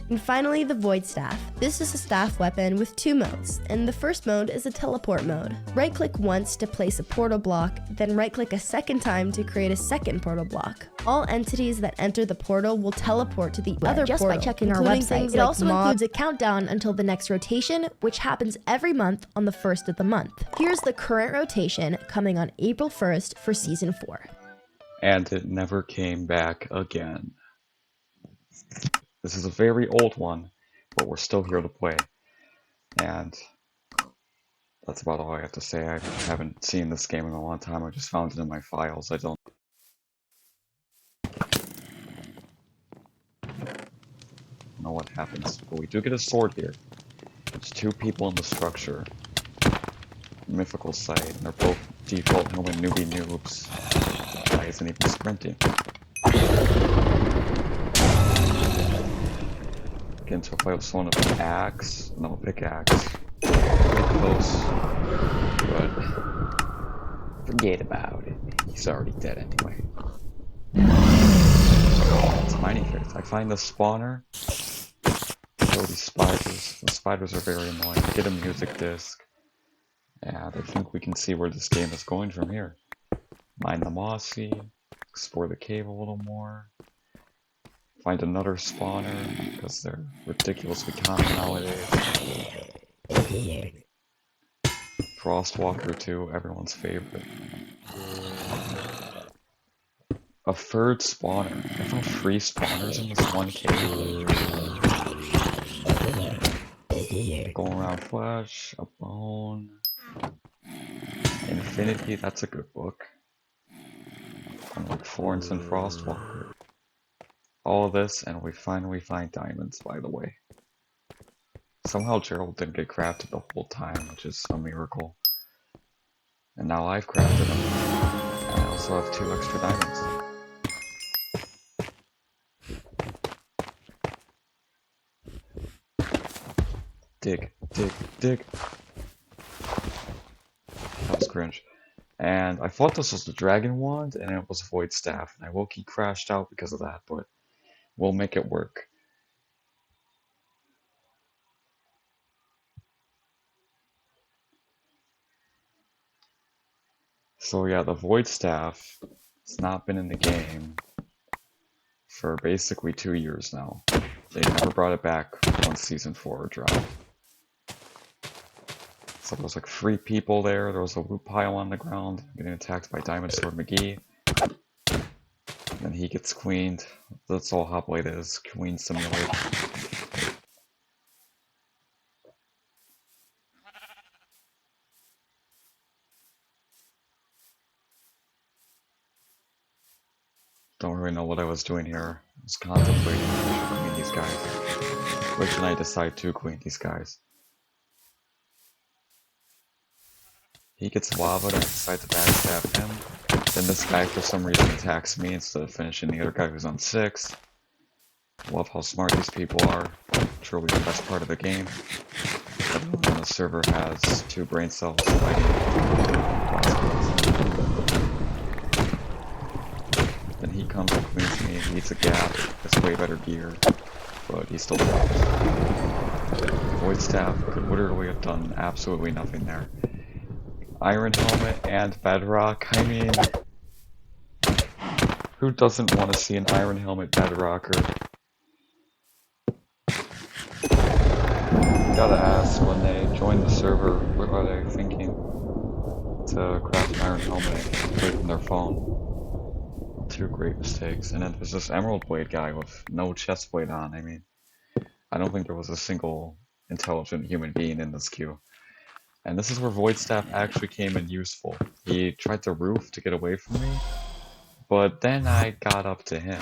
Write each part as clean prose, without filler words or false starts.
And finally, the Void Staff. This is a staff weapon with 2 modes, and the first mode is a teleport mode. Right-click once to place a portal block, then right-click a second time to create a second portal block. All entities that enter the portal will teleport to the other just portal, by checking our including website. things It like also includes a countdown until the next rotation, which happens every month on the 1st of the month. Here's the current rotation coming on April 1st for Season 4. And it never came back again. This is a very old one, but we're still here to play. And that's about all I have to say. I haven't seen this game in a long time. I just found it in my files. I don't know what happens. But we do get a sword here. There's 2 people in the structure. Mythical site, and they're both default helmet newbie noobs. The guy isn't even sprinting. Get into a fight with someone with an axe. No, pickaxe. Pretty close. But forget about it. He's already dead anyway. It's mining crates. I find the spawner. Kill these spiders. The spiders are very annoying. Get a music disc. And I think we can see where this game is going from here. Mine the mossy. Explore the cave a little more. Find another spawner, because they're ridiculously common nowadays. Frostwalker 2, everyone's favorite. A 3rd spawner. I found 3 spawners in this one cave. Going around flesh, a bone. Infinity, that's a good book. Unlike Florence and Frostwalker. All of this, and we finally find diamonds, by the way. Somehow Gerald didn't get crafted the whole time, which is a miracle. And now I've crafted them. And I also have 2 extra diamonds. Dig, dig, dig. That was cringe. And I thought this was the Dragon Wand, and it was Void Staff. And I low-key crashed out because of that, but we'll make it work. So yeah, the Void Staff has not been in the game for basically 2 years now. They never brought it back once Season 4 dropped. So there was like 3 people there, there was a loot pile on the ground, getting attacked by Diamond Sword McGee. And then he gets queened. That's all Hoplite is, Queen Simulator. Don't really know what I was doing here. I was contemplating if I should queen these guys. Why should I decide to queen these guys? He gets lava and I decide to backstab him. Then this guy for some reason attacks me instead of finishing the other guy who's on 6. Love how smart these people are. Truly the best part of the game. Everyone on the server has 2 brain cells fighting. Then he comes and queens me, he eats a gap, has way better gear, but he still drops. Void Staff could literally have done absolutely nothing there. Iron Helmet and Bedrock, I mean, who doesn't want to see an Iron Helmet Bedrocker? Gotta ask, when they join the server, what are they thinking to craft an Iron Helmet and play from their phone? 2 great mistakes. And then there's this Emerald Blade guy with no chest plate on. I mean, I don't think there was a single intelligent human being in this queue. And this is where Void Staff actually came in useful. He tried to roof to get away from me, but then I got up to him.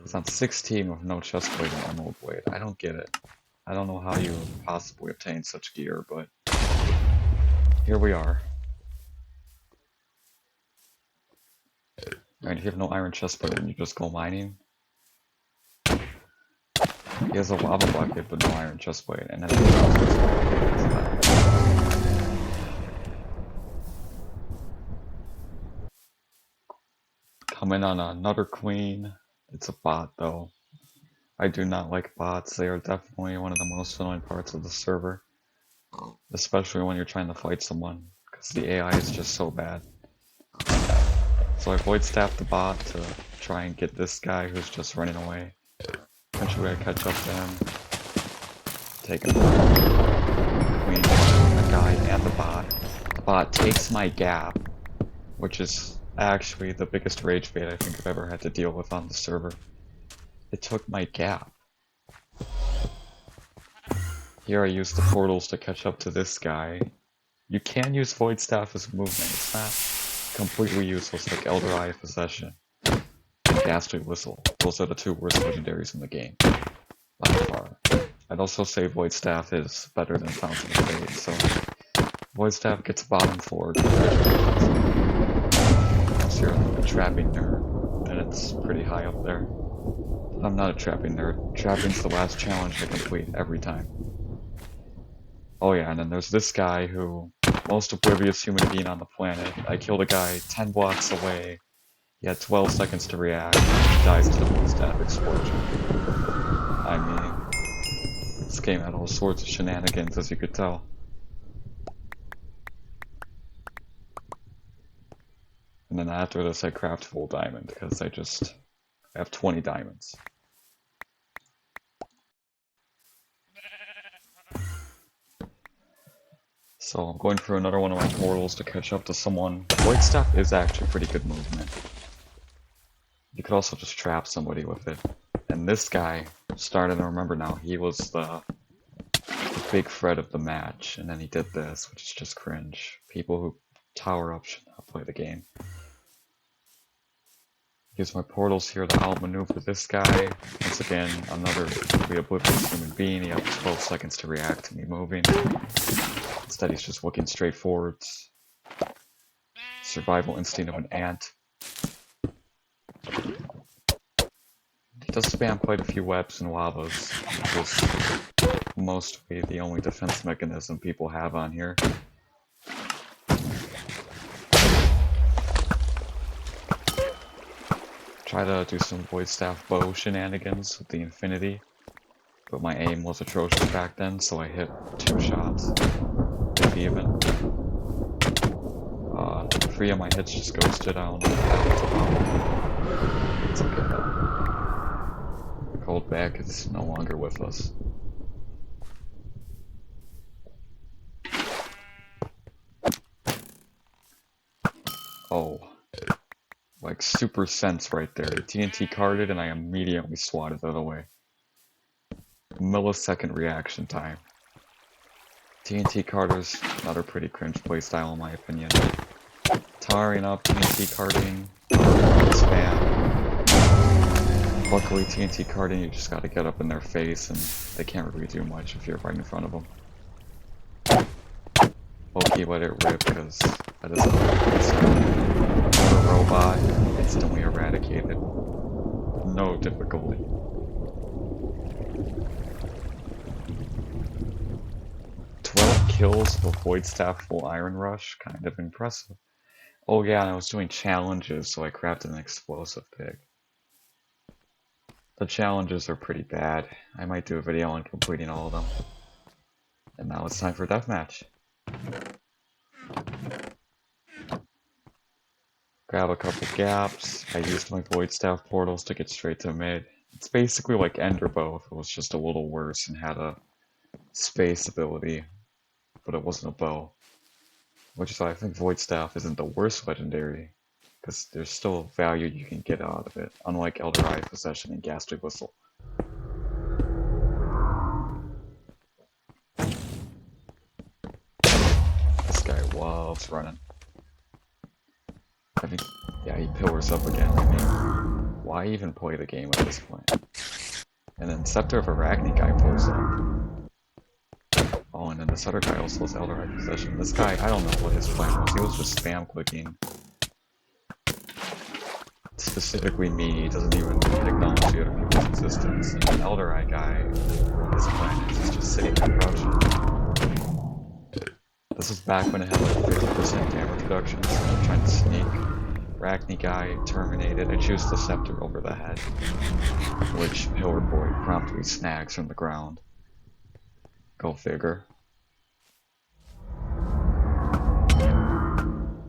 He's on 16 with no chest plate and Emerald Blade. I don't get it. I don't know how you possibly obtain such gear, but here we are. Alright, if you have no iron chest plate and you just go mining. He has a lava bucket but no iron chest plate, and then come in on another queen. It's a bot though. I do not like bots. They are definitely one of the most annoying parts of the server. Especially when you're trying to fight someone, because the AI is just so bad. So I void staff the bot to try and get this guy who's just running away. Eventually I catch up to him, take him between the guy and the bot. The bot takes my gap, which is actually the biggest rage bait I think I've ever had to deal with on the server. It took my gap. Here I use the portals to catch up to this guy. You can use Void Staff as movement, it's not completely useless like Elder Eye of Possession. Ghastly Whistle. Those are the two worst legendaries in the game. By far. I'd also say Void Staff is better than Fountain of Fate, so Void Staff gets bottom floor. Unless you're a trapping nerd, then it's pretty high up there. I'm not a trapping nerd. Trapping's the last challenge I complete every time. Oh yeah, and then there's this guy who, most oblivious human being on the planet. I killed a guy 10 blocks away. He had 12 seconds to react. He dies to the Void Staff explosion. I mean, this game had all sorts of shenanigans, as you could tell. And then after this I craft full diamond, because I have 20 diamonds. So I'm going for another one of my portals to catch up to someone. Void Staff is actually pretty good movement. You could also just trap somebody with it. And this guy, starting to remember now, he was the big threat of the match. And then he did this, which is just cringe. People who tower up should not play the game. Use my portals here to outmaneuver this guy. Once again, another really oblivious human being. He has 12 seconds to react to me moving. Instead, he's just looking straight forwards. Survival instinct of an ant. He does spam quite a few webs and lavas, which is mostly the only defense mechanism people have on here. Try to do some Void Staff bow shenanigans with the Infinity, but my aim was atrocious back then, so I hit 2 shots, if even. 3 of my hits just ghosted out. It's okay though. The cold back is no longer with us. Oh. Like super sense right there. TNT carded and I immediately swatted the other way. Millisecond reaction time. TNT carders, another pretty cringe playstyle in my opinion. Towering up, TNT carding, spam. Luckily TNT carding, you just gotta get up in their face and they can't really do much if you're right in front of them. Low-key let it rip because that is a robot, instantly eradicated. No difficulty. Kills with Void Staff full Iron Rush, kind of impressive. Oh yeah, and I was doing challenges, so I crafted an explosive pig. The challenges are pretty bad. I might do a video on completing all of them. And now it's time for deathmatch. Grab a couple gaps. I used my Void Staff portals to get straight to mid. It's basically like Ender Bow if it was just a little worse and had a space ability. But it wasn't a bow. Which is why I think Void Staff isn't the worst legendary, because there's still value you can get out of it, unlike Elder Eye, Possession, and Ghastly Whistle. This guy loves running. I think, yeah, he pillars up again. I mean, why even play the game at this point? And then Scepter of Arachne guy pulls up. Oh, and then this other guy also has Elder Eye Possession. This guy, I don't know what his plan was. He was just spam clicking. Specifically me, he doesn't even acknowledge the other people's existence. And an Elder Eye guy, his plan is just sitting there crouching. This was back when it had like 50% damage reduction, so I'm trying to sneak. Arachne guy terminated. I choose the scepter over the head, which Pillar Boy promptly snags from the ground. Go figure.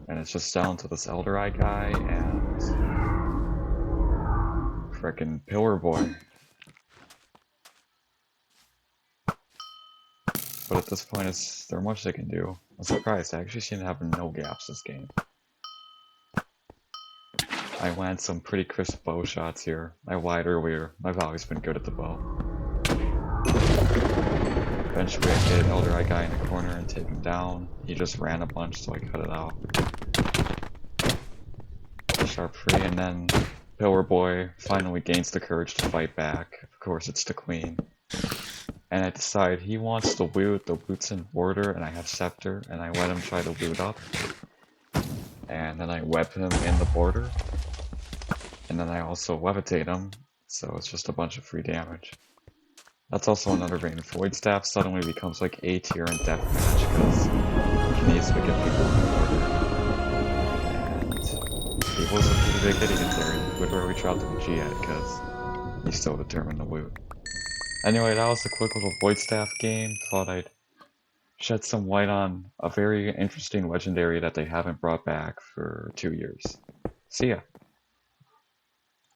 And it's just down to this Elder Eye guy and frickin' Pillar Boy. But at this point, is there much they can do? I'm surprised. I actually seem to have no gaps this game. I land some pretty crisp bow shots here. I lied earlier. I've always been good at the bow. Eventually, I get Elder Eye guy in the corner and take him down. He just ran a bunch, so I cut it out. Sharp free, and then Pillar Boy finally gains the courage to fight back. Of course, it's the Queen. And I decide he wants the loot. The loot's in border, and I have Scepter, and I let him try to loot up. And then I web him in the border. And then I also levitate him, so it's just a bunch of free damage. That's also another vein. Void Staff suddenly becomes like A tier in Deathmatch, because he needs to get people in the border. And he was a pretty big hit against there. He literally dropped the G at it, because he still determined to loot. Anyway, that was a quick little Void Staff game. Thought I'd shed some light on a very interesting legendary that they haven't brought back for 2 years. See ya!